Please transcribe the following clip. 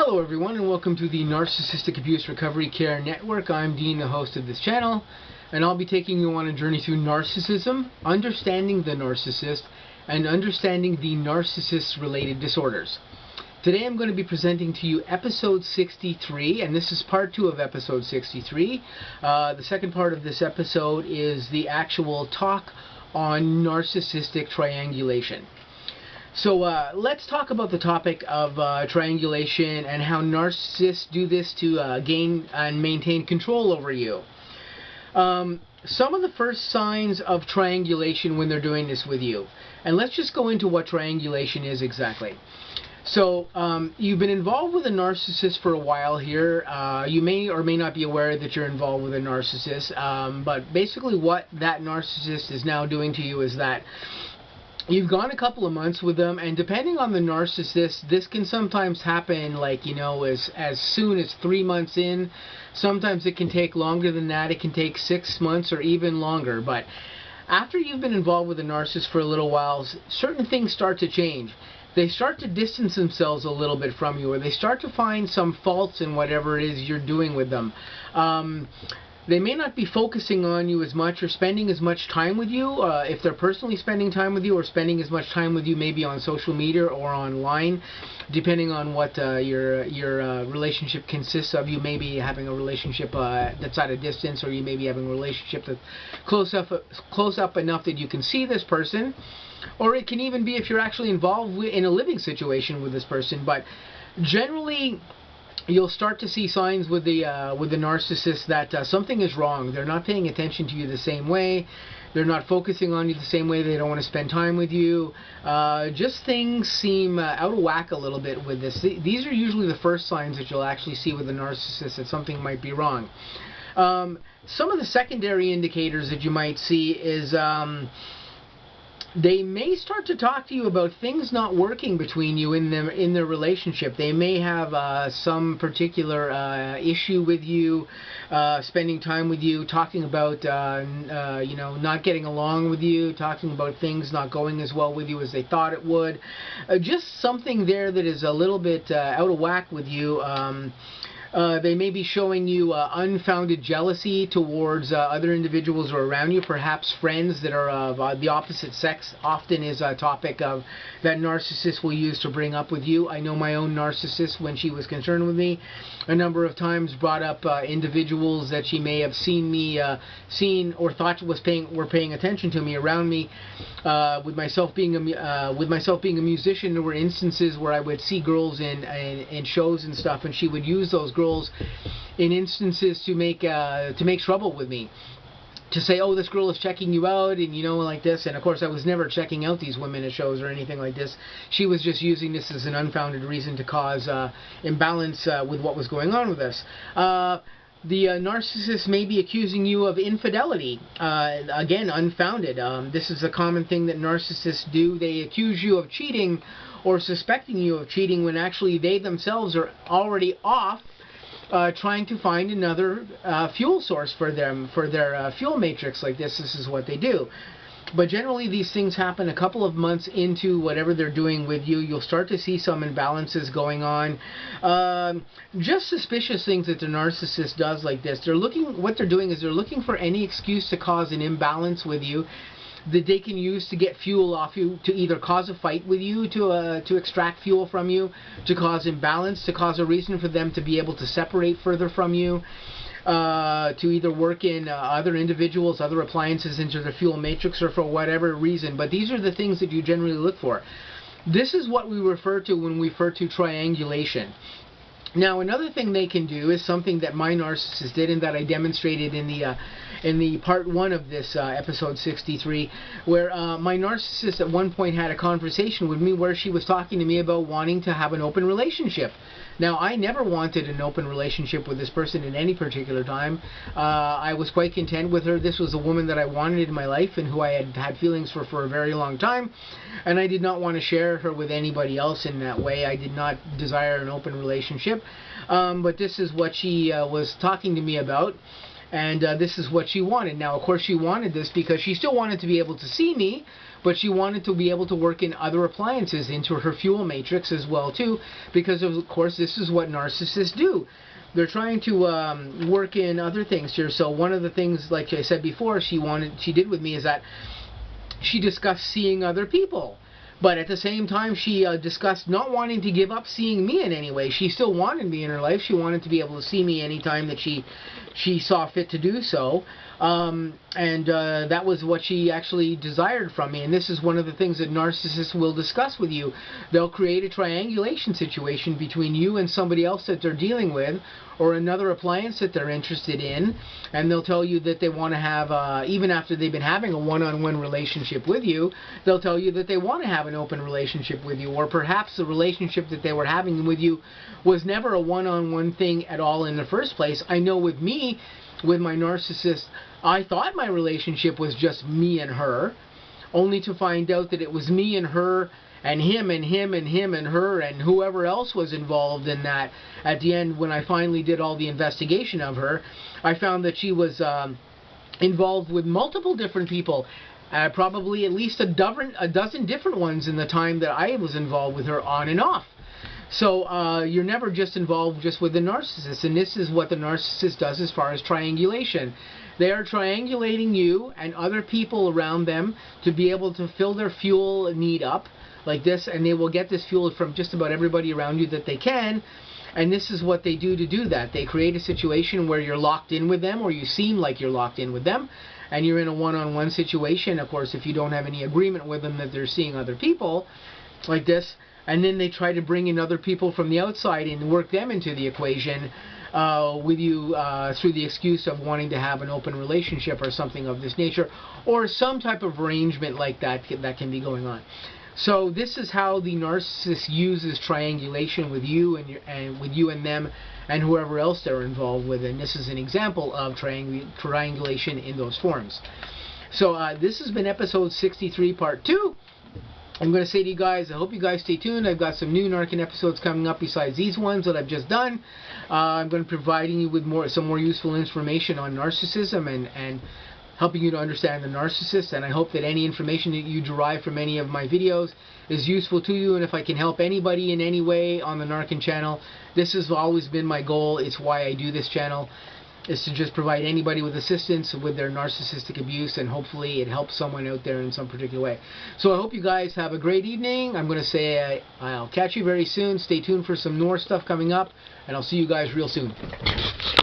Hello everyone, and welcome to the Narcissistic Abuse Recovery Care Network. I'm Dean, the host of this channel, and I'll be taking you on a journey through narcissism, understanding the narcissist, and understanding the narcissist-related disorders. Today I'm going to be presenting to you episode 63, and this is part 2 of episode 63. The second part of this episode is the actual talk on narcissistic triangulation. So let's talk about the topic of triangulation and how narcissists do this to gain and maintain control over you. Some of the first signs of triangulation when they're doing this with you. And let's just go into what triangulation is exactly. So you've been involved with a narcissist for a while here. You may or may not be aware that you're involved with a narcissist. But basically what that narcissist is now doing to you is that you've gone a couple of months with them, and depending on the narcissist, this can sometimes happen, like, you know, as soon as 3 months in. Sometimes it can take longer than that. It can take 6 months or even longer. But after you've been involved with a narcissist for a little while, certain things start to change. They start to distance themselves a little bit from you, or they start to find some faults in whatever it is you're doing with them. They may not be focusing on you as much or spending as much time with you, if they're personally spending time with you, or spending as much time with you maybe on social media or online, depending on what your relationship consists of. You may be having a relationship that's at a distance, or you may be having a relationship that's close up enough that you can see this person, or it can even be if you're actually involved in a living situation with this person. But generally, you'll start to see signs with the narcissist that something is wrong. They're not paying attention to you the same way. They're not focusing on you the same way. They don't want to spend time with you. Just things seem out of whack a little bit with this. These are usually the first signs that you'll actually see with a narcissist that something might be wrong. Some of the secondary indicators that you might see is they may start to talk to you about things not working between you in their relationship. They may have some particular issue with you, spending time with you, talking about you know, not getting along with you, talking about things not going as well with you as they thought it would. Just something there that is a little bit out of whack with you. They may be showing you unfounded jealousy towards other individuals or around you, perhaps friends that are of the opposite sex. Often is a topic of that narcissists will use to bring up with you. I know my own narcissist, when she was concerned with me, a number of times brought up individuals that she may have seen or thought were paying attention to me around me. With myself being a musician, there were instances where I would see girls in shows and stuff, and she would use those girls in instances to make trouble with me, to say, oh, this girl is checking you out, and you know, like this. And of course I was never checking out these women at shows or anything like this. She was just using this as an unfounded reason to cause imbalance with what was going on with us. The narcissist may be accusing you of infidelity. Again, unfounded. This is a common thing that narcissists do. They accuse you of cheating or suspecting you of cheating when actually they themselves are already off trying to find another fuel source for them, for their fuel matrix like this. This is what they do. But generally these things happen a couple of months into whatever they're doing with you. You'll start to see some imbalances going on. Just suspicious things that the narcissist does like this. What they're doing is they're looking for any excuse to cause an imbalance with you that they can use to get fuel off you, to either cause a fight with you, to extract fuel from you, to cause imbalance, to cause a reason for them to be able to separate further from you, to either work in other individuals, other appliances into the fuel matrix, or for whatever reason. But these are the things that you generally look for. This is what we refer to when we refer to triangulation. Now, another thing they can do is something that my narcissist did, and that I demonstrated in the part 1 of this episode 63, where my narcissist at one point had a conversation with me where she was talking to me about wanting to have an open relationship. Now, I never wanted an open relationship with this person at any particular time. I was quite content with her. This was a woman that I wanted in my life and who I had had feelings for a very long time, and I did not want to share her with anybody else in that way. I did not desire an open relationship, but this is what she was talking to me about. And this is what she wanted. Now, of course, she wanted this because she still wanted to be able to see me, but she wanted to be able to work in other appliances into her fuel matrix as well too, because of course this is what narcissists do. They're trying to work in other things here. So one of the things, like I said before, she did with me is that she discussed seeing other people. But at the same time, she discussed not wanting to give up seeing me in any way. She still wanted me in her life. She wanted to be able to see me anytime that she saw fit to do so. That was what she actually desired from me. And this is one of the things that narcissists will discuss with you. They'll create a triangulation situation between you and somebody else that they're dealing with, or another appliance that they're interested in, and they'll tell you that they want to have, even after they've been having a one-on-one relationship with you, they'll tell you that they want to have an open relationship with you, or perhaps the relationship that they were having with you was never a one-on-one thing at all in the first place. I know with me, with my narcissist, I thought my relationship was just me and her, only to find out that it was me and her and him and him and him and her and whoever else was involved in that. At the end, when I finally did all the investigation of her, I found that she was involved with multiple different people, probably at least a dozen different ones in the time that I was involved with her, on and off. So you're never just involved just with the narcissist, and this is what the narcissist does as far as triangulation. They are triangulating you and other people around them to be able to fill their fuel need up like this, and they will get this fuel from just about everybody around you that they can. And this is what they do to do that. They create a situation where you're locked in with them, or you seem like you're locked in with them, and you're in a one-on-one situation. Of course, if you don't have any agreement with them that they're seeing other people like this, and then they try to bring in other people from the outside and work them into the equation with you through the excuse of wanting to have an open relationship or something of this nature, or some type of arrangement like that that can be going on. So this is how the narcissist uses triangulation with you and them and whoever else they're involved with, and this is an example of triangulation in those forms. So this has been episode 63, part 2. I'm going to say to you guys, I hope you guys stay tuned. I've got some new N.A.R.C.N episodes coming up besides these ones that I've just done. I'm going to be providing you with some more useful information on narcissism and helping you to understand the narcissist, and I hope that any information that you derive from any of my videos is useful to you, and if I can help anybody in any way on the N.A.R.C.N channel, this has always been my goal. It's why I do this channel, is to just provide anybody with assistance with their narcissistic abuse, and hopefully it helps someone out there in some particular way. So I hope you guys have a great evening. I'm going to say I'll catch you very soon. Stay tuned for some more stuff coming up, and I'll see you guys real soon.